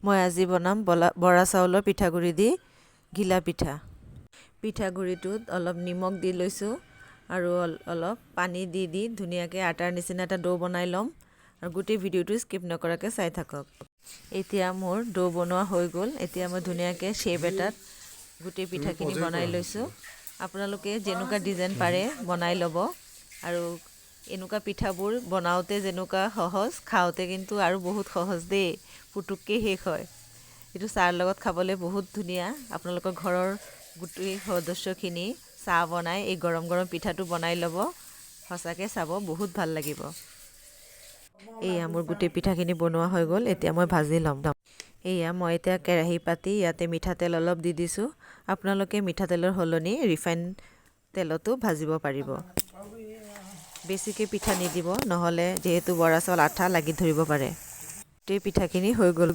মই আজি বনাম বৰা চাউলৰ পিঠাগুড়ি দি ঘিলা পিঠা। পিঠাগুড়িটোত অলপ নিমখ দি লৈছোঁ আৰু অলপ পানী দি ধুনীয়াকৈ আটাৰ নিচিনা এটা ডো বনাই ল'ম আৰু গোটেই ভিডিঅ'টো স্কিপ নকৰাকৈ চাই থাকক। এতিয়া মোৰ ডো বনোৱা হৈ গ'ল। এতিয়া মই ধুনীয়াকৈ শ্বেপ এটাত গোটেই পিঠাখিনি বনাই লৈছোঁ। আপোনালোকে যেনেকুৱা ডিজাইন পাৰে বনাই ল'ব। আৰু এনেকুৱা পিঠাবোৰ বনাওঁতে যেনেকুৱা সহজ, খাওঁতে কিন্তু আৰু বহুত সহজ দেই, পুটুককৈ শেষ হয়। এইটো চাহৰ লগত খাবলৈ বহুত ধুনীয়া। আপোনালোকৰ ঘৰৰ গোটেই সদস্যখিনি চাহ বনাই এই গৰম গৰম পিঠাটো বনাই ল'ব, সঁচাকৈ চাব বহুত ভাল লাগিব। এয়া মোৰ গোটেই পিঠাখিনি বনোৱা হৈ গ'ল। এতিয়া মই ভাজি ল'ম। এয়া মই এতিয়া কেৰাহী পাতি ইয়াতে মিঠাতেল অলপ দি দিছোঁ। আপোনালোকে মিঠাতেলৰ সলনি ৰিফাইন তেলতো ভাজিব পাৰিব। বেছিকৈ পিঠা নিদিব, নহ'লে যিহেতু বৰা চাউল আঠা লাগি ধৰিব পাৰে। গোটেই পিঠাখিনি হৈ গ'ল।